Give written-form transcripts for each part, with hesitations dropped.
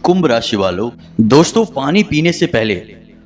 कुंभ राशि वालों, दोस्तों पानी पीने से पहले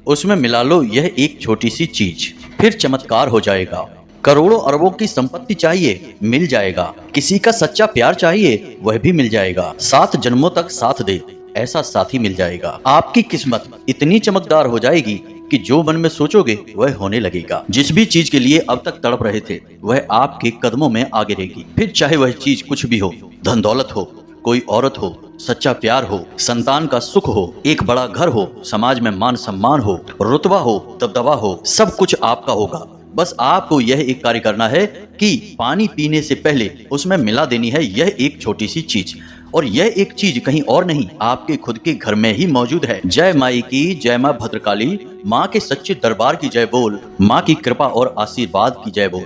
उसमें मिला लो यह एक छोटी सी चीज, फिर चमत्कार हो जाएगा। करोड़ों अरबों की संपत्ति चाहिए, मिल जाएगा। किसी का सच्चा प्यार चाहिए, वह भी मिल जाएगा। 7 जन्मों तक साथ दे, ऐसा साथी मिल जाएगा। आपकी किस्मत इतनी चमकदार हो जाएगी कि जो मन में सोचोगे वह होने लगेगा। जिस भी चीज के लिए अब तक तड़प रहे थे वह आपके कदमों में आ गिरेगी। फिर चाहे वह चीज कुछ भी हो, धन दौलत हो, कोई औरत हो, सच्चा प्यार हो, संतान का सुख हो, एक बड़ा घर हो, समाज में मान सम्मान हो, रुतबा हो, दबदबा हो, सब कुछ आपका होगा। बस आपको यह एक कार्य करना है कि पानी पीने से पहले उसमें मिला देनी है यह एक छोटी सी चीज। और यह एक चीज कहीं और नहीं, आपके खुद के घर में ही मौजूद है। जय माई की, जय माँ भद्रकाली, माँ के सच्चे दरबार की जय बोल, माँ की कृपा और आशीर्वाद की जय बोल।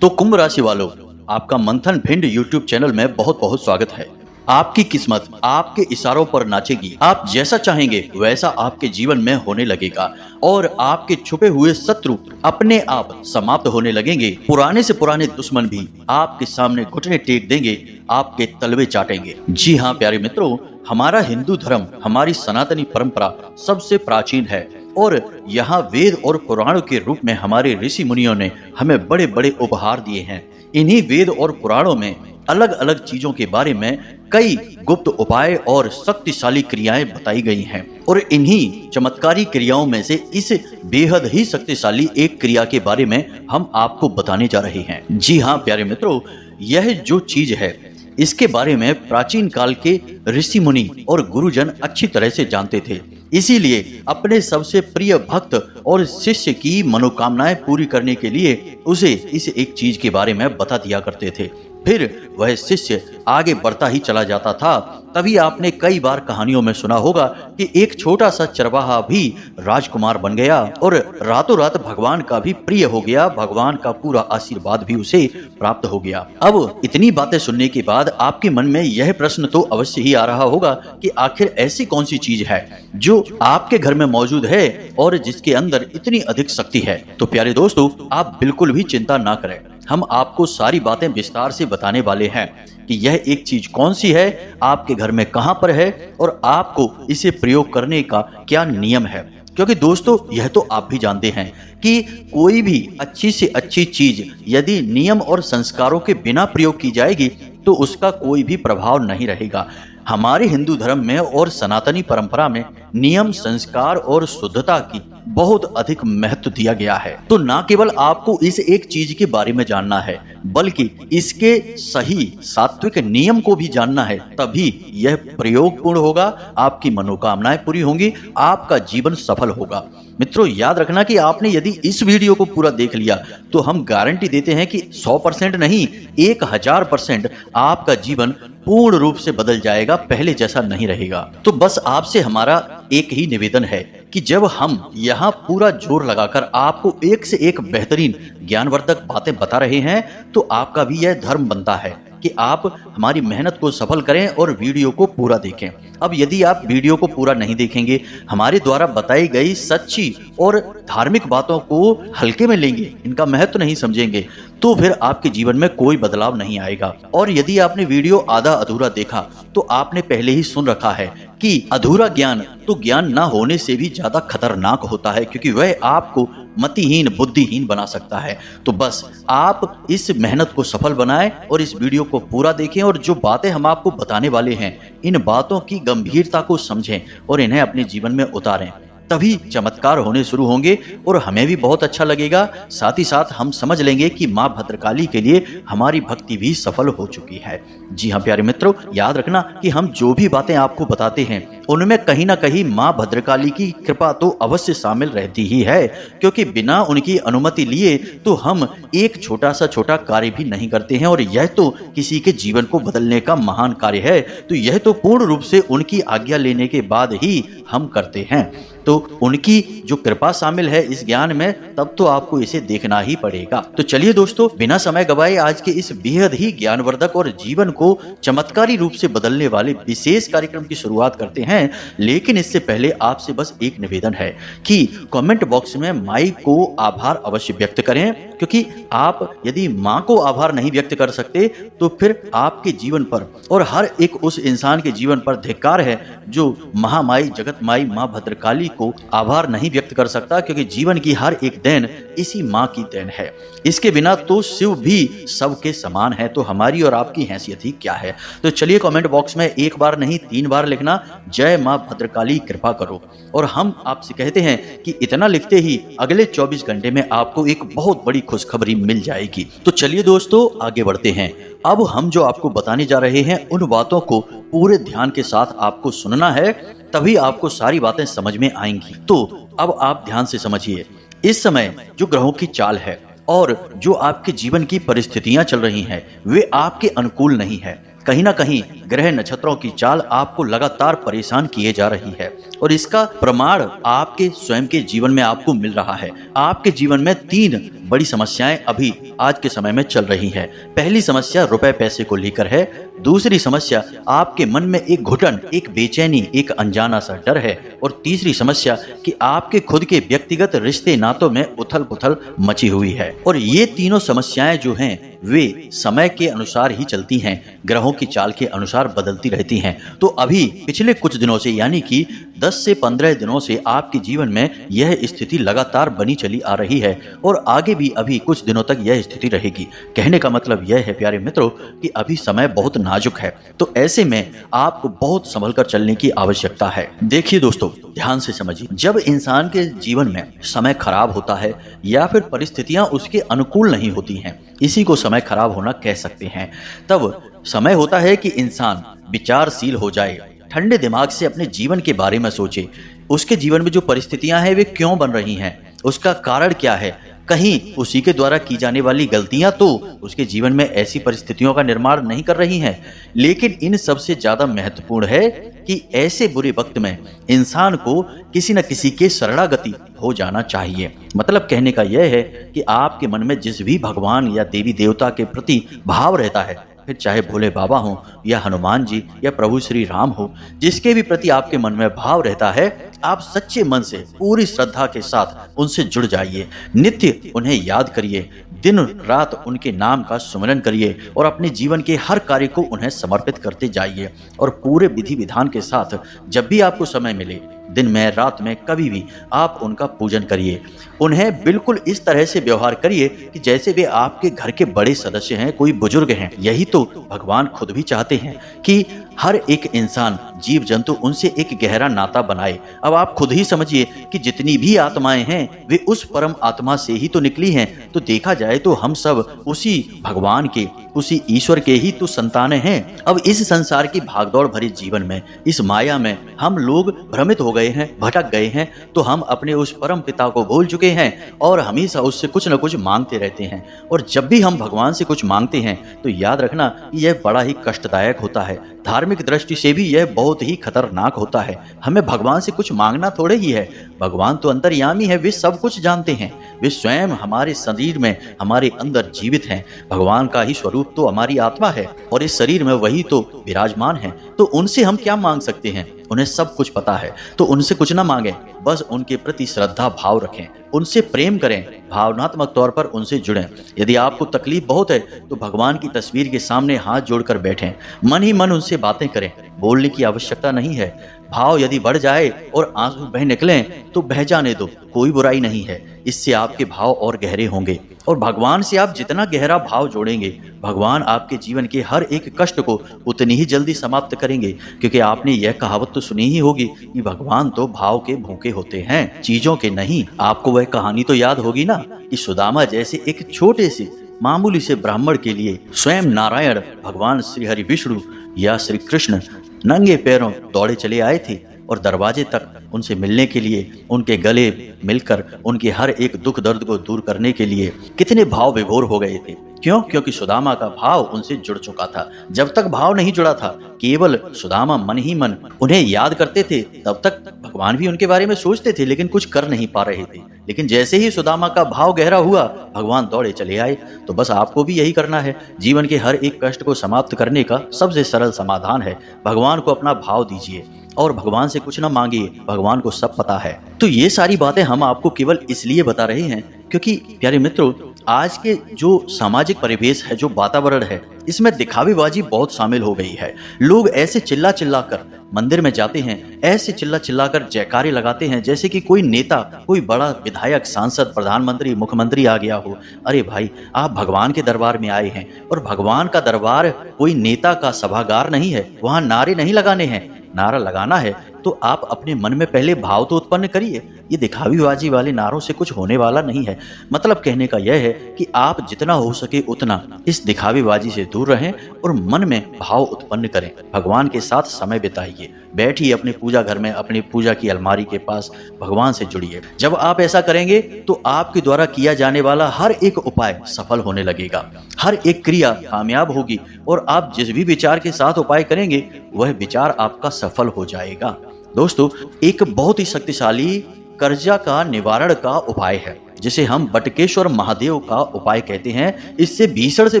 तो कुंभ राशि वालों, आपका मंथन भिंड यूट्यूब चैनल में बहुत बहुत स्वागत है। आपकी किस्मत आपके इशारों पर नाचेगी। आप जैसा चाहेंगे वैसा आपके जीवन में होने लगेगा और आपके छुपे हुए शत्रु अपने आप समाप्त होने लगेंगे। पुराने से पुराने दुश्मन भी आपके सामने घुटने टेक देंगे, आपके तलवे चाटेंगे। जी हाँ प्यारे मित्रों, हमारा हिंदू धर्म, हमारी सनातनी परंपरा सबसे प्राचीन है और यहाँ वेद और पुराणों के रूप में हमारे ऋषि मुनियों ने हमें बड़े बड़े उपहार दिए हैं। इन्हीं वेद और पुराणों में अलग अलग चीजों के बारे में कई गुप्त उपाय और शक्तिशाली क्रियाएं बताई गई हैं और इन्हीं चमत्कारी क्रियाओं में से इस बेहद ही शक्तिशाली एक क्रिया के बारे में हम आपको बताने जा रहे हैं। जी हाँ प्यारे मित्रों, यह जो चीज है इसके बारे में प्राचीन काल के ऋषि मुनि और गुरुजन अच्छी तरह से जानते थे। इसीलिए अपने सबसे प्रिय भक्त और शिष्य की मनोकामनाएं पूरी करने के लिए उसे इस एक चीज के बारे में बता दिया करते थे। फिर वह शिष्य आगे बढ़ता ही चला जाता था। तभी आपने कई बार कहानियों में सुना होगा कि एक छोटा सा चरवाहा भी राजकुमार बन गया और रातों रात भगवान का भी प्रिय हो गया, भगवान का पूरा आशीर्वाद भी उसे प्राप्त हो गया। अब इतनी बातें सुनने के बाद आपके मन में यह प्रश्न तो अवश्य ही आ रहा होगा कि आखिर ऐसी कौन सी चीज है जो आपके घर में मौजूद है और जिसके अंदर इतनी अधिक शक्ति है। तो प्यारे दोस्तों, आप बिल्कुल भी चिंता ना करें, हम आपको सारी बातें विस्तार से बताने वाले हैं कि यह एक चीज कौन सी है, आपके घर में कहां पर है और आपको इसे प्रयोग करने का क्या नियम है। क्योंकि दोस्तों यह तो आप भी जानते हैं कि कोई भी अच्छी से अच्छी चीज यदि नियम और संस्कारों के बिना प्रयोग की जाएगी तो उसका कोई भी प्रभाव नहीं रहेगा। हमारे हिंदू धर्म में और सनातनी परंपरा में नियम, संस्कार और शुद्धता की बहुत अधिक महत्व दिया गया है। तो ना केवल आपको इस एक चीज के बारे में जानना है बल्कि इसके सही सात्विक नियम को भी जानना है, तभी यह प्रयोग पूर्ण होगा, आपकी मनोकामनाएं पूरी होंगी, आपका जीवन सफल होगा। मित्रों याद रखना कि आपने यदि इस वीडियो को पूरा देख लिया तो हम गारंटी देते हैं कि 100% नहीं 1000% आपका जीवन पूर्ण रूप से बदल जाएगा, पहले जैसा नहीं रहेगा। तो बस आपसे हमारा एक ही निवेदन है कि जब हम यहाँ पूरा जोर लगाकर आपको एक से एक बेहतरीन ज्ञानवर्धक बातें बता रहे हैं तो आपका भी यह धर्म बनता है कि आप हमारी मेहनत को सफल करें और वीडियो को पूरा देखें। अब यदि आप वीडियो को पूरा नहीं देखेंगे, हमारे द्वारा बताई गई सच्ची और धार्मिक बातों को हल्के में लेंगे, इनका महत्व नहीं समझेंगे, तो फिर आपके जीवन में कोई बदलाव नहीं आएगा। और यदि आपने वीडियो आधा अधूरा देखा तो आपने पहले ही सुन रखा है कि अधूरा ज्ञान तो ज्ञान ना होने से भी ज्यादा खतरनाक होता है, क्योंकि वह आपको मतिहीन, बुद्धिहीन बना सकता है। तो बस आप इस मेहनत को सफल बनाएं और इस वीडियो को पूरा देखें और जो बातें हम आपको बताने वाले हैं इन बातों की गंभीरता को समझें और इन्हें अपने जीवन में उतारें, तभी चमत्कार होने शुरू होंगे और हमें भी बहुत अच्छा लगेगा। साथ ही साथ हम समझ लेंगे कि माँ भद्रकाली के लिए हमारी भक्ति भी सफल हो चुकी है। जी हाँ प्यारे मित्रों, याद रखना कि हम जो भी बातें आपको बताते हैं उनमें कहीं ना कहीं माँ भद्रकाली की कृपा तो अवश्य शामिल रहती ही है, क्योंकि बिना उनकी अनुमति लिए तो हम एक छोटा सा छोटा कार्य भी नहीं करते हैं और यह तो किसी के जीवन को बदलने का महान कार्य है, तो यह तो पूर्ण रूप से उनकी आज्ञा लेने के बाद ही हम करते हैं। तो उनकी जो कृपा शामिल है इस ज्ञान में, तब तो आपको इसे देखना ही पड़ेगा। तो चलिए दोस्तों, बिना समय गवाए आज के इस बेहद ही ज्ञानवर्धक और जीवन को चमत्कारी रूप से बदलने वाले विशेष कार्यक्रम की शुरुआत करते हैं। लेकिन इससे पहले आपसे बस एक निवेदन है कि कमेंट बॉक्स में माई को आभार अवश्य व्यक्त करें, क्योंकि आप यदि माँ को आभार नहीं व्यक्त कर सकते तो फिर आपके जीवन पर और हर एक उस इंसान के जीवन पर धिक्कार है जो महामाई जगत माई माँ भद्रकाली को आभार नहीं व्यक्त कर सकता, क्योंकि जीवन की हर एक देन इसी माँ की देन है। इसके बिना तो शिव भी सबके समान है, तो हमारी और आपकी हैसियत ही क्या है। तो चलिए कमेंट बॉक्स में एक बार नहीं 3 बार लिखना, जय माँ भद्रकाली कृपा करो। और हम आपसे कहते हैं कि इतना लिखते ही अगले 24 घंटे में आपको एक बहुत बड़ी खुशखबरी मिल जाएगी। तो चलिए दोस्तों आगे बढ़ते हैं। अब हम जो आपको बताने जा रहे हैं उन बातों को पूरे ध्यान के साथ आपको सुनना है, तभी आपको सारी बातें समझ में आएंगी। तो अब आप ध्यान से समझिए, इस समय जो ग्रहों की चाल है और जो आपके जीवन की परिस्थितियां चल रही हैं वे आपके अनुकूल नहीं है। कहीं ना कहीं ग्रह नक्षत्रों की चाल आपको लगातार परेशान किए जा रही है और इसका प्रमाण आपके स्वयं के जीवन में आपको मिल रहा है। आपके जीवन में 3 बड़ी समस्याएं अभी आज के समय में चल रही हैं। पहली समस्या रुपए पैसे को लेकर है। दूसरी समस्या आपके मन में एक घुटन, एक बेचैनी, एक अनजाना सा डर है। और तीसरी समस्या कि आपके खुद के व्यक्तिगत रिश्ते नातों में उथल पुथल मची हुई है। और ये तीनों समस्याएं जो हैं वे समय के अनुसार ही चलती हैं, ग्रहों की चाल के अनुसार बदलती रहती हैं। तो अभी पिछले कुछ दिनों से यानी कि 10 से 15 दिनों से आपके जीवन में यह स्थिति लगातार बनी चली आ रही है और आगे भी अभी कुछ दिनों तक यह स्थिति रहेगी। कहने का मतलब यह है प्यारे मित्रों कि अभी समय बहुत नाजुक है, तो ऐसे में आपको बहुत संभल कर चलने की आवश्यकता है। देखिए दोस्तों, ध्यान से समझिए, जब इंसान के जीवन में समय खराब होता है या फिर परिस्थितियां उसके अनुकूल नहीं होती हैं, इसी को समय खराब होना कह सकते हैं। तब समय होता है कि इंसान विचारशील हो जाए, ठंडे दिमाग से अपने जीवन के बारे में सोचे। उसके जीवन में जो परिस्थितियां हैं वे क्यों बन रही हैं, उसका कारण क्या है। कहीं उसी के द्वारा की जाने वाली गलतियां तो उसके जीवन में ऐसी परिस्थितियों का निर्माण नहीं कर रही हैं। लेकिन इन सबसे ज्यादा महत्वपूर्ण है कि ऐसे बुरे वक्त में इंसान को किसी न किसी के शरणागति हो जाना चाहिए। मतलब कहने का यह है कि आपके मन में जिस भी भगवान या देवी देवता के प्रति भाव रहता है, फिर चाहे भोले बाबा हो या हनुमान जी या प्रभु श्री राम हो, जिसके भी प्रति आपके मन में भाव रहता है, आप सच्चे मन से पूरी श्रद्धा के साथ उनसे जुड़ जाइए। नित्य उन्हें याद करिए, दिन रात उनके नाम का सुमिरन करिए और अपने जीवन के हर कार्य को उन्हें समर्पित करते जाइए। और पूरे विधि विधान के साथ जब भी आपको समय मिले, दिन में रात में कभी भी आप उनका पूजन करिए। उन्हें बिल्कुल इस तरह से व्यवहार करिए कि जैसे वे आपके घर के बड़े सदस्य हैं, कोई बुजुर्ग हैं। यही तो भगवान खुद भी चाहते हैं कि हर एक इंसान, जीव जंतु उनसे एक गहरा नाता बनाए। अब आप खुद ही समझिए कि जितनी भी आत्माएं हैं वे उस परम आत्मा से ही तो निकली हैं। तो देखा जाए तो हम सब उसी भगवान के, उसी ईश्वर के ही तो संतानें हैं। अब इस संसार की भागदौड़ भरी जीवन में, इस माया में हम लोग भ्रमित हो गए हैं, भटक गए हैं। तो हम अपने उस परम पिता को भूल चुके हैं और हमेशा उससे कुछ न कुछ मांगते रहते हैं। और जब भी हम भगवान से कुछ मांगते हैं तो याद रखना यह बड़ा ही कष्टदायक होता है। धार्मिक दृष्टि से भी यह बहुत ही खतरनाक होता है। हमें भगवान से कुछ मांगना थोड़े ही है, भगवान तो अंतर्यामी है, वे सब कुछ जानते हैं। वे स्वयं हमारे शरीर में, हमारे अंदर जीवित हैं। भगवान का ही स्वरूप तो हमारी आत्मा है और इस शरीर में वही तो विराजमान है। तो उनसे हम क्या मांग सकते हैं, उन्हें सब कुछ पता है। तो उनसे कुछ ना मांगें, बस उनके प्रति श्रद्धा भाव रखें, उनसे प्रेम करें, भावनात्मक तौर पर उनसे जुड़ें। यदि आपको तकलीफ बहुत है तो भगवान की तस्वीर के सामने हाथ जोड़कर बैठें, मन ही मन उनसे बातें करें। बोलने की आवश्यकता नहीं है। भाव यदि बढ़ जाए और आंसू बह निकलें तो बह जाने दो, कोई बुराई नहीं है। इससे आपके भाव और गहरे होंगे और भगवान से आप जितना गहरा भाव जोड़ेंगे, भगवान आपके जीवन के हर एक कष्ट को उतनी ही जल्दी समाप्त करेंगे। क्योंकि आपने यह कहावत तो सुनी ही होगी कि भगवान तो भाव के भूखे होते हैं, चीजों के नहीं। आपको वह कहानी तो याद होगी ना कि सुदामा जैसे एक छोटे से मामूली से ब्राह्मण के लिए स्वयं नारायण भगवान श्री हरि विष्णु या श्री कृष्ण नंगे पैरों दौड़े चले आए थे और दरवाजे तक उनसे मिलने के लिए, उनके गले मिलकर उनके हर एक दुख दर्द को दूर करने के लिए कितने भाव विभोर हो गए थे। क्यों? क्योंकि सुदामा का भाव उनसे जुड़ चुका था। जब तक भाव नहीं जुड़ा था, केवल सुदामा मन ही मन उन्हें याद करते थे, तब तक भगवान भी उनके बारे में सोचते थे, लेकिन कुछ कर नहीं पा रहे थे। लेकिन जैसे ही सुदामा का भाव गहरा हुआ, भगवान दौड़े चले आए। तो बस आपको भी यही करना है। जीवन के हर एक कष्ट को समाप्त करने का सबसे सरल समाधान है, भगवान को अपना भाव दीजिए और भगवान से कुछ ना मांगिए, भगवान को सब पता है। तो ये सारी बातें हम आपको केवल इसलिए बता रहे हैं क्योंकि प्यारे मित्रों, आज के जो सामाजिक परिवेश है, जो वातावरण है, इसमें दिखावेबाजी बहुत शामिल हो गई है। लोग ऐसे चिल्ला चिल्ला कर मंदिर में जाते हैं, ऐसे चिल्ला चिल्ला कर जयकारे लगाते हैं जैसे कि कोई नेता, कोई बड़ा विधायक, सांसद, प्रधानमंत्री, मुख्यमंत्री आ गया हो। अरे भाई, आप भगवान के दरबार में आए हैं और भगवान का दरबार कोई नेता का सभागार नहीं है। वहां नारे नहीं लगाने हैं। नारा लगाना है तो आप अपने मन में पहले भाव तो उत्पन्न करिए। ये दिखावीबाजी वाले नारों से कुछ होने वाला नहीं है। मतलब कहने का यह है कि आप जितना हो सके उतना इस दिखावीबाजी से दूर रहें और मन में भाव उत्पन्न करें। भगवान के साथ समय बिताइए, बैठिए अपने पूजा घर में, अपनी पूजा की अलमारी के पास भगवान से जुड़िए। जब आप ऐसा करेंगे तो आपके द्वारा किया जाने वाला हर एक उपाय सफल होने लगेगा, हर एक क्रिया कामयाब होगी और आप जिस भी विचार के साथ उपाय करेंगे वह विचार आपका सफल हो जाएगा। दोस्तों, एक बहुत ही शक्तिशाली कर्जा का निवारण का उपाय है जिसे हम बटकेश्वर महादेव का उपाय कहते हैं। इससे भीषण से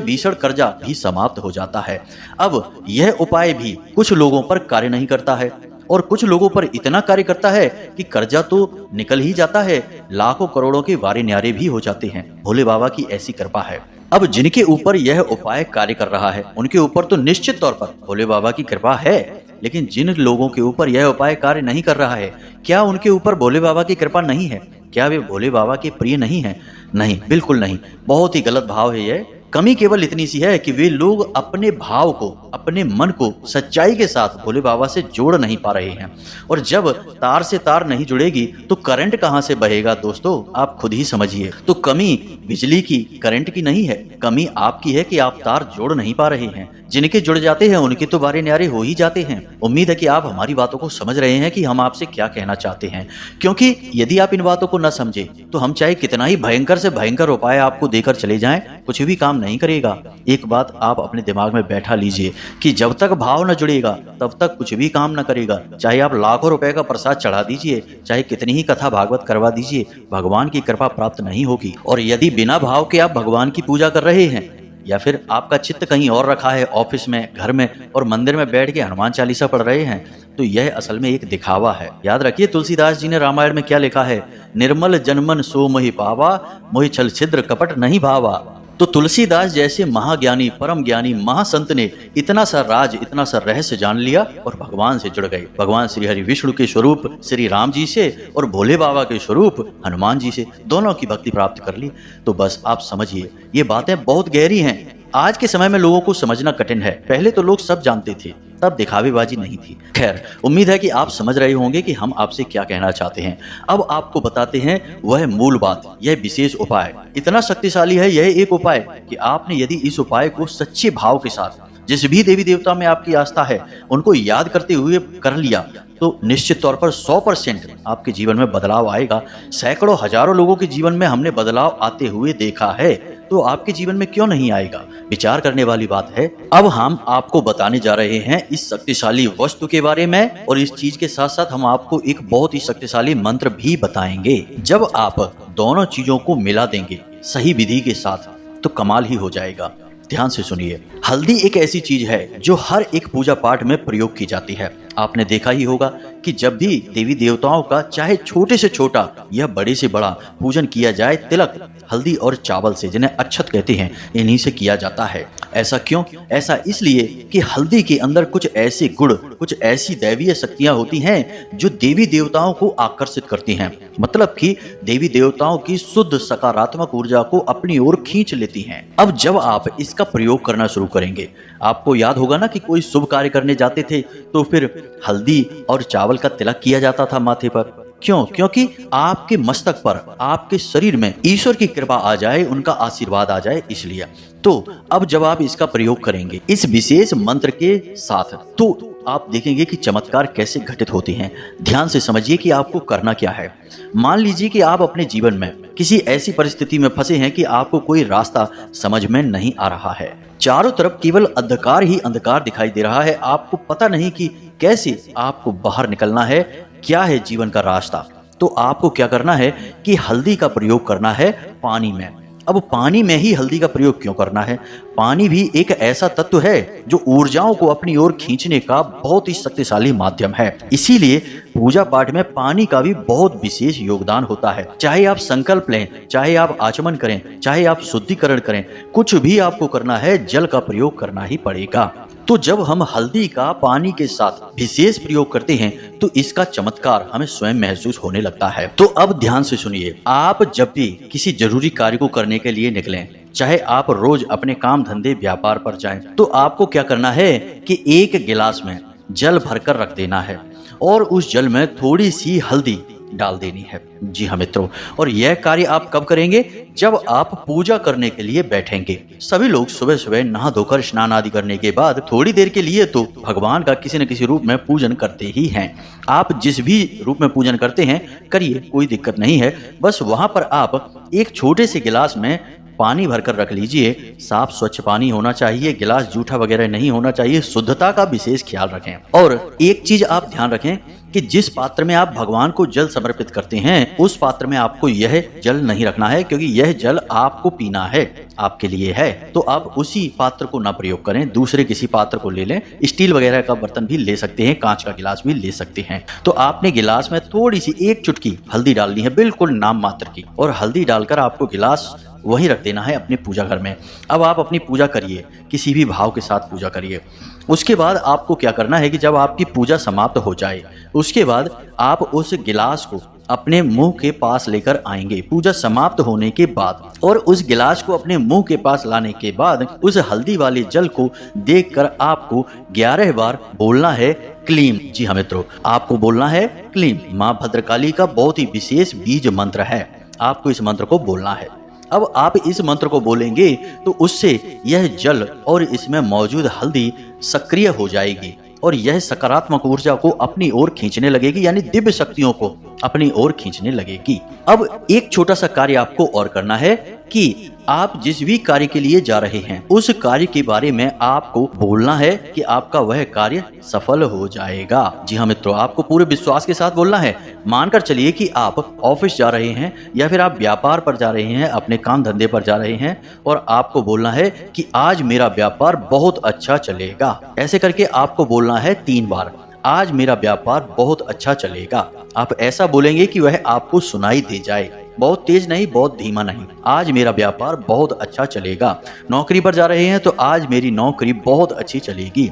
भीषण कर्जा भी समाप्त हो जाता है। अब यह उपाय भी कुछ लोगों पर कार्य नहीं करता है और कुछ लोगों पर इतना कार्य करता है कि कर्जा तो निकल ही जाता है, लाखों करोड़ों के वारे न्यारे भी हो जाते हैं। भोले बाबा की ऐसी कृपा है। अब जिनके ऊपर यह उपाय कार्य कर रहा है उनके ऊपर तो निश्चित तौर पर भोले बाबा की कृपा है, लेकिन जिन लोगों के ऊपर यह उपाय कार्य नहीं कर रहा है, क्या उनके ऊपर भोले बाबा की कृपा नहीं है? क्या वे भोले बाबा के प्रिय नहीं हैं? नहीं, बिल्कुल नहीं। बहुत ही गलत भाव है यह। कमी केवल इतनी सी है कि वे लोग अपने भाव को, अपने मन को सच्चाई के साथ भोले बाबा से जोड़ नहीं पा रहे हैं। और जब तार से तार नहीं जुड़ेगी तो करंट कहां से बहेगा दोस्तों, आप खुद ही समझिए। तो कमी बिजली की, करंट की नहीं है, कमी आपकी है कि आप तार जोड़ नहीं पा रहे हैं। जिनके जुड़ जाते हैं उनके तो बारे न्यारे हो ही जाते हैं। उम्मीद है कि आप हमारी बातों को समझ रहे हैं कि हम आपसे क्या कहना चाहते हैं, क्योंकि यदि आप इन बातों को न समझे तो हम चाहे कितना ही भयंकर से भयंकर उपाय आपको देकर चले जाएं, कुछ भी काम नहीं करेगा। एक बात आप अपने दिमाग में बैठा लीजिए कि जब तक भाव न जुड़ेगा तब तक कुछ भी काम न करेगा। चाहे आप लाखों रुपए का प्रसाद चढ़ा दीजिए, चाहे कितनी ही कथा भागवत करवा दीजिए, भगवान की कृपा प्राप्त नहीं होगी। और यदि बिना भाव के आप भगवान की पूजा कर रहे हैं या फिर आपका चित्त कहीं और रखा है, ऑफिस में, घर में और मंदिर में बैठ के हनुमान चालीसा पढ़ रहे हैं, तो यह असल में एक दिखावा है। याद रखिए, तुलसीदास जी ने रामायण में क्या लिखा है, निर्मल जनमन सो मोहि पावा, मोहि छल छिद्र कपट नहीं भावा। तो तुलसीदास जैसे महाज्ञानी, परम ज्ञानी महासंत ने इतना सा राज, इतना सा रहस्य जान लिया और भगवान से जुड़ गए। भगवान श्री हरि विष्णु के स्वरूप श्री राम जी से और भोले बाबा के स्वरूप हनुमान जी से, दोनों की भक्ति प्राप्त कर ली। तो बस आप समझिए, ये बातें बहुत गहरी हैं। आज के समय में लोगों को समझना कठिन है। पहले तो लोग सब जानते थे, तब दिखावेबाजी नहीं थी। खैर, उम्मीद है कि आप समझ रहे होंगे कि हम आपसे क्या कहना चाहते हैं। अब आपको बताते हैं वह मूल बात, यह विशेष उपाय इतना शक्तिशाली है। यह एक उपाय कि आपने यदि इस उपाय को सच्चे भाव के साथ, जिस भी देवी देवता में आपकी आस्था है, उनको याद करते हुए कर लिया, तो निश्चित तौर पर 100% आपके जीवन में बदलाव आएगा। सैकड़ों हजारों लोगों के जीवन में हमने बदलाव आते हुए देखा है, तो आपके जीवन में क्यों नहीं आएगा? विचार करने वाली बात है। अब हम आपको बताने जा रहे हैं इस शक्तिशाली वस्तु के बारे में, और इस चीज के साथ साथ हम आपको एक बहुत ही शक्तिशाली मंत्र भी बताएंगे। जब आप दोनों चीजों को मिला देंगे सही विधि के साथ तो कमाल ही हो जाएगा। ध्यान से सुनिए। हल्दी एक ऐसी चीज है जो हर एक पूजा पाठ में प्रयोग की जाती है। आपने देखा ही होगा कि जब भी देवी देवताओं का चाहे छोटे से छोटा या बड़े से बड़ा पूजन किया जाए, तिलक हल्दी और चावल से, जिन्हें अक्षत कहते हैं, इन्हीं से किया जाता है। ऐसा क्यों? ऐसा इसलिए कि हल्दी के अंदर कुछ ऐसे गुण, कुछ ऐसी दैवीय शक्तियां होती हैं जो देवी देवताओं को आकर्षित करती हैं। मतलब कि देवी देवताओं की शुद्ध सकारात्मक ऊर्जा को अपनी ओर खींच लेती हैं। अब जब आप इसका प्रयोग करना शुरू करेंगे, आपको याद होगा ना कि कोई शुभ कार्य करने जाते थे तो फिर हल्दी और चावल का तिलक किया जाता था माथे पर। क्यों? क्योंकि आपके मस्तक पर, आपके शरीर में ईश्वर की कृपा आ जाए, उनका आशीर्वाद आ जाए, इसलिए। तो अब जब आप इसका प्रयोग करेंगे इस विशेष मंत्र के साथ, तो आप देखेंगे कि चमत्कार कैसे घटित होते हैं। ध्यान से समझिए कि आपको करना क्या है। मान लीजिए कि आप अपने जीवन में किसी ऐसी परिस्थिति में फंसे हैं कि आपको कोई रास्ता समझ में नहीं आ रहा है। चारों तरफ केवल अंधकार ही अंधकार दिखाई दे रहा है। आपको पता नहीं कि कैसे आपको बाहर निकलना है, क्या है जीवन का रास्ता। तो आपको क्या करना है कि हल्दी का प्रयोग करना है पानी में। अब पानी में ही हल्दी का प्रयोग क्यों करना है? पानी भी एक ऐसा तत्व है जो ऊर्जाओं को अपनी ओर खींचने का बहुत ही शक्तिशाली माध्यम है। इसीलिए पूजा पाठ में पानी का भी बहुत विशेष योगदान होता है। चाहे आप संकल्प लें, चाहे आप आचमन करें, चाहे आप शुद्धिकरण करें, कुछ भी आपको करना है, जल का प्रयोग करना ही पड़ेगा। तो जब हम हल्दी का पानी के साथ विशेष प्रयोग करते हैं तो इसका चमत्कार हमें स्वयं महसूस होने लगता है। तो अब ध्यान से सुनिए, आप जब भी किसी जरूरी कार्य को करने के लिए निकलें, चाहे आप रोज अपने काम धंधे व्यापार पर जाएं, तो आपको क्या करना है कि एक गिलास में जल भरकर रख देना है और उस जल में थोड़ी सी हल्दी डाल देनी है। जी हाँ मित्रों, और यह कार्य आप कब करेंगे? जब आप पूजा करने के लिए बैठेंगे। सभी लोग सुबह सुबह नहा धोकर स्नान आदि करने के बाद थोड़ी देर के लिए तो भगवान का किसी न किसी रूप में पूजन करते ही हैं। आप जिस भी रूप में पूजन करते हैं करिए, कोई दिक्कत नहीं है। बस वहां पर आप एक छोटे से गिलास में पानी भरकर रख लीजिए। साफ स्वच्छ पानी होना चाहिए, गिलास जूठा वगैरह नहीं होना चाहिए। शुद्धता का विशेष ख्याल रखें। और एक चीज आप ध्यान रखें कि जिस पात्र में आप भगवान को जल समर्पित करते हैं उस पात्र में आपको यह जल नहीं रखना है, क्योंकि यह जल आपको पीना है, आपके लिए है। तो आप उसी पात्र को ना प्रयोग करें, दूसरे किसी पात्र को ले लें। स्टील वगैरह का बर्तन भी ले सकते हैं, कांच का गिलास भी ले सकते हैं। तो आपने गिलास में थोड़ी सी एक चुटकी हल्दी डालनी है, बिल्कुल नाम मात्र की, और हल्दी डालकर आपको गिलास वहीं रख देना है अपने पूजा घर में। अब आप अपनी पूजा करिए, किसी भी भाव के साथ पूजा करिए। उसके बाद आपको क्या करना है कि जब आपकी पूजा समाप्त हो जाए उसके बाद आप उस गिलास को अपने मुंह के पास लेकर आएंगे पूजा समाप्त होने के बाद। और उस गिलास को अपने मुंह के पास लाने के बाद उस हल्दी वाले जल को देखकर आपको 11 बार बोलना है क्लीम। जी हाँ मित्रों, आपको बोलना है क्लीम। माँ भद्रकाली का बहुत ही विशेष बीज मंत्र है, आपको इस मंत्र को बोलना है। अब आप इस मंत्र को बोलेंगे तो उससे यह जल और इसमें मौजूद हल्दी सक्रिय हो जाएगी और यह सकारात्मक ऊर्जा को अपनी ओर खींचने लगेगी, यानी दिव्य शक्तियों को अपनी ओर खींचने लगेगी। अब एक छोटा सा कार्य आपको और करना है कि आप जिस भी कार्य के लिए जा रहे हैं उस कार्य के बारे में आपको बोलना है कि आपका वह कार्य सफल हो जाएगा। जी हाँ मित्रों, आपको पूरे विश्वास के साथ बोलना है। मानकर चलिए कि आप ऑफिस जा रहे हैं या फिर आप व्यापार पर जा रहे हैं, अपने काम धंधे पर जा रहे हैं, और आपको बोलना है कि आज मेरा व्यापार बहुत अच्छा चलेगा। ऐसे करके आपको बोलना है 3 बार, आज मेरा व्यापार बहुत अच्छा चलेगा। आप ऐसा बोलेंगे कि वह आपको सुनाई दे जाए, बहुत तेज नहीं, बहुत धीमा नहीं। आज मेरा व्यापार बहुत अच्छा चलेगा। नौकरी पर जा रहे हैं तो आज मेरी नौकरी बहुत अच्छी चलेगी,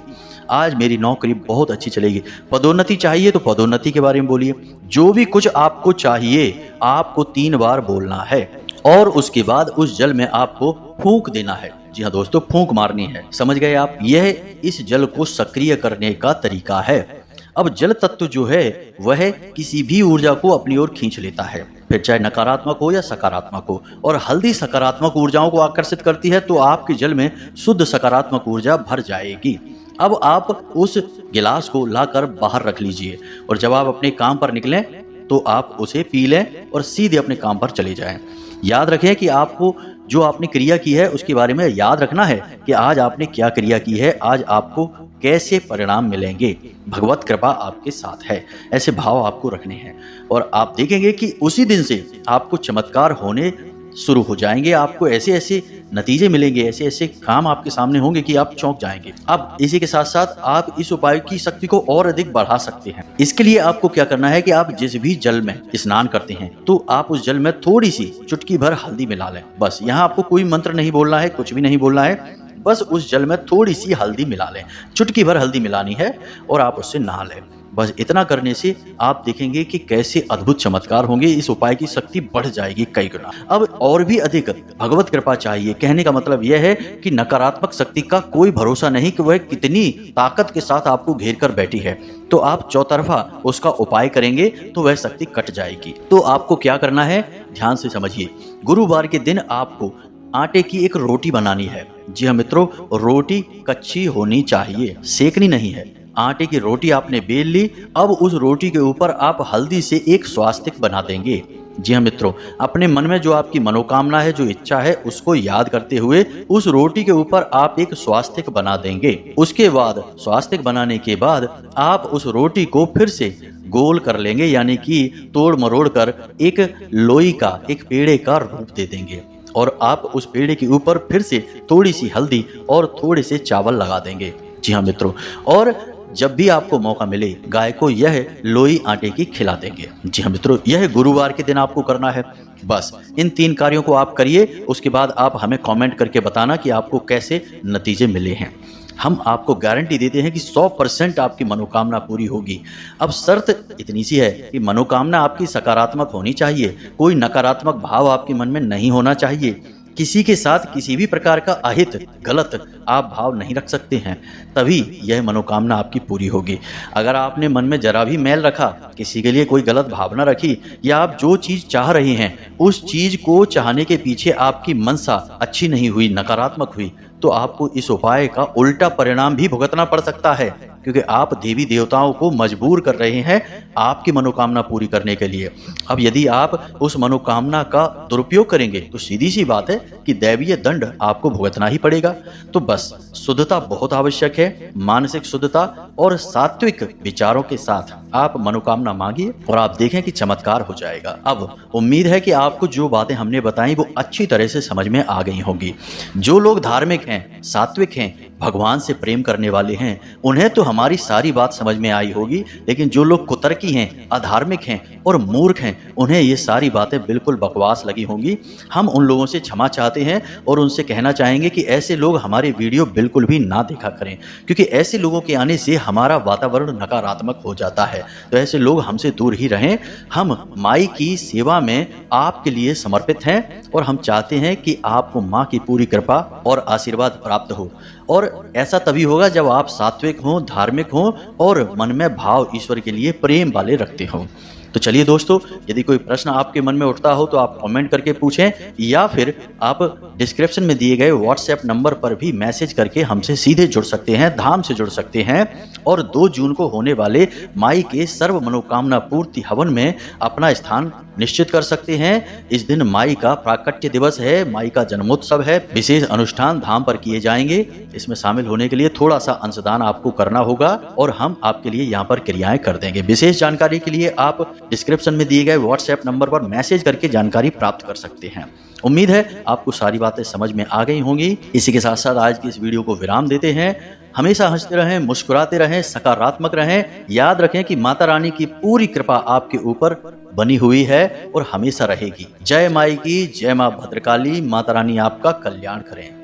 आज मेरी नौकरी बहुत अच्छी चलेगी। पदोन्नति चाहिए तो पदोन्नति के बारे में बोलिए। जो भी कुछ आपको चाहिए आपको 3 बार बोलना है और उसके बाद उस जल में आपको फूंक देना है। जी हाँ दोस्तों, फूंक मारनी है, समझ गए आप? यह इस जल को सक्रिय करने का तरीका है। अब जल तत्व जो है वह किसी भी ऊर्जा को अपनी ओर खींच लेता है, फिर चाहे नकारात्मक हो या सकारात्मक हो। और हल्दी सकारात्मक ऊर्जाओं को आकर्षित करती है, तो आपके जल में शुद्ध सकारात्मक ऊर्जा भर जाएगी। अब आप उस गिलास को लाकर बाहर रख लीजिए और जब आप अपने काम पर निकलें तो आप उसे पी लें और सीधे अपने काम पर चले जाएं। याद रखें कि आपको जो आपने क्रिया की है उसके बारे में याद रखना है कि आज आपने क्या क्रिया की है, आज आपको कैसे परिणाम मिलेंगे। भगवत कृपा आपके साथ है, ऐसे भाव आपको रखने हैं और आप देखेंगे कि उसी दिन से आपको चमत्कार होने शुरू हो जाएंगे। आपको ऐसे ऐसे नतीजे मिलेंगे, ऐसे ऐसे काम आपके सामने होंगे कि आप चौंक जाएंगे। अब इसी के साथ साथ आप इस उपाय की शक्ति को और अधिक बढ़ा सकते हैं। इसके लिए आपको क्या करना है कि आप जिस भी जल में स्नान करते हैं तो आप उस जल में थोड़ी सी चुटकी भर हल्दी मिला लें। बस यहाँ आपको कोई मंत्र नहीं बोलना है, कुछ भी नहीं बोलना है, बस उस जल में थोड़ी सी हल्दी मिला लें, चुटकी भर हल्दी मिलानी है और आप उससे नहा लें। बस इतना करने से आप देखेंगे कि कैसे अद्भुत चमत्कार होंगे। इस उपाय की शक्ति बढ़ जाएगी कई गुना। अब और भी अधिक भगवत कृपा चाहिए। कहने का मतलब यह है कि नकारात्मक शक्ति का कोई भरोसा नहीं कि वह कितनी ताकत के साथ आपको घेर कर बैठी है। तो आप चौतरफा उसका उपाय करेंगे तो वह शक्ति कट जाएगी। तो आपको क्या करना है, ध्यान से समझिए। गुरुवार के दिन आपको आटे की एक रोटी बनानी है। जी हाँ मित्रों, रोटी कच्ची होनी चाहिए, सेकनी नहीं है। आटे की रोटी आपने बेल ली। अब उस रोटी के ऊपर आप हल्दी से एक स्वास्तिक बना देंगे। जी हाँ मित्रों, अपने मन में जो आपकी मनोकामना है, जो इच्छा है, उसको याद करते हुए उस रोटी के ऊपर आप एक स्वास्तिक बना देंगे। उसके बाद स्वास्तिक बनाने के बाद आप उस रोटी को फिर से गोल कर लेंगे, यानी कि तोड़ मरोड़ कर एक लोई का, एक पेड़े का रूप दे देंगे और आप उस पेड़े के ऊपर फिर से थोड़ी सी हल्दी और थोड़े से चावल लगा देंगे। जी हाँ मित्रों, और जब भी आपको मौका मिले गाय को यह लोई आटे की खिला देंगे। जी हाँ मित्रों, यह गुरुवार के दिन आपको करना है। बस इन 3 कार्यों को आप करिए। उसके बाद आप हमें कमेंट करके बताना कि आपको कैसे नतीजे मिले हैं। हम आपको गारंटी देते हैं कि 100% आपकी मनोकामना पूरी होगी। अब शर्त इतनी सी है कि मनोकामना आपकी सकारात्मक होनी चाहिए, कोई नकारात्मक भाव आपके मन में नहीं होना चाहिए। किसी के साथ किसी भी प्रकार का अहित, गलत आप भाव नहीं रख सकते हैं, तभी यह मनोकामना आपकी पूरी होगी। अगर आपने मन में जरा भी मैल रखा, किसी के लिए कोई गलत भावना रखी, या आप जो चीज़ चाह रहे हैं उस चीज़ को चाहने के पीछे आपकी मनसा अच्छी नहीं हुई, नकारात्मक हुई, तो आपको इस उपाय का उल्टा परिणाम भी भुगतना पड़ सकता है, क्योंकि आप देवी देवताओं को मजबूर कर रहे हैं आपकी मनोकामना पूरी करने के लिए। अब यदि आप उस मनोकामना का दुरुपयोग करेंगे तो सीधी सी बात है कि दैवीय दंड आपको भुगतना ही पड़ेगा। तो बस शुद्धता बहुत आवश्यक है, मानसिक शुद्धता और सात्विक विचारों के साथ आप मनोकामना मांगिए और आप देखें कि चमत्कार हो जाएगा। अब उम्मीद है कि आपको जो बातें हमने बताई वो अच्छी तरह से समझ में आ गई होंगी। जो लोग धार्मिक हैं, सात्विक हैं, भगवान से प्रेम करने वाले हैं, उन्हें तो हमारी सारी बात समझ में आई होगी, लेकिन जो लोग कुतर्की हैं, अधार्मिक हैं और मूर्ख हैं, उन्हें ये सारी बातें बिल्कुल बकवास लगी होंगी। हम उन लोगों से क्षमा चाहते हैं और उनसे कहना चाहेंगे कि ऐसे लोग हमारे वीडियो बिल्कुल भी ना देखा करें, क्योंकि ऐसे लोगों के आने से हमारा वातावरण नकारात्मक हो जाता है। तो ऐसे लोग हमसे दूर ही रहें। हम माई की सेवा में आपके लिए समर्पित हैं और हम चाहते हैं कि आपको माँ की पूरी कृपा और आशीर्वाद प्राप्त हो। और ऐसा तभी होगा जब आप सात्विक हों, धार्मिक हों और मन में भाव ईश्वर के लिए प्रेम वाले रखते हों। तो चलिए दोस्तों, यदि कोई प्रश्न आपके मन में उठता हो तो आप कमेंट करके पूछें, या फिर आप डिस्क्रिप्शन में दिए गए व्हाट्सएप नंबर पर भी मैसेज करके हमसे सीधे जुड़ सकते हैं, धाम से जुड़ सकते हैं और 2 जून को होने वाले माई के सर्व मनोकामना पूर्ति हवन में अपना स्थान निश्चित कर सकते हैं। इस दिन माई का प्राकट्य दिवस है, माई का जन्मोत्सव है। विशेष अनुष्ठान धाम पर किए जाएंगे। इसमें शामिल होने के लिए थोड़ा सा अंशदान आपको करना होगा और हम आपके लिए यहाँ पर क्रियाएं कर देंगे। विशेष जानकारी के लिए आप डिस्क्रिप्शन में दिए गए व्हाट्सएप नंबर पर मैसेज करके जानकारी प्राप्त कर सकते हैं। उम्मीद है आपको सारी बातें समझ में आ गई होंगी। इसी के साथ साथ आज की इस वीडियो को विराम देते हैं। हमेशा हंसते रहें, मुस्कुराते रहें, सकारात्मक रहें। याद रखें कि माता रानी की पूरी कृपा आपके ऊपर बनी हुई है और हमेशा रहेगी। जय माई की, जय मां भद्रकाली। माता रानी आपका कल्याण करें।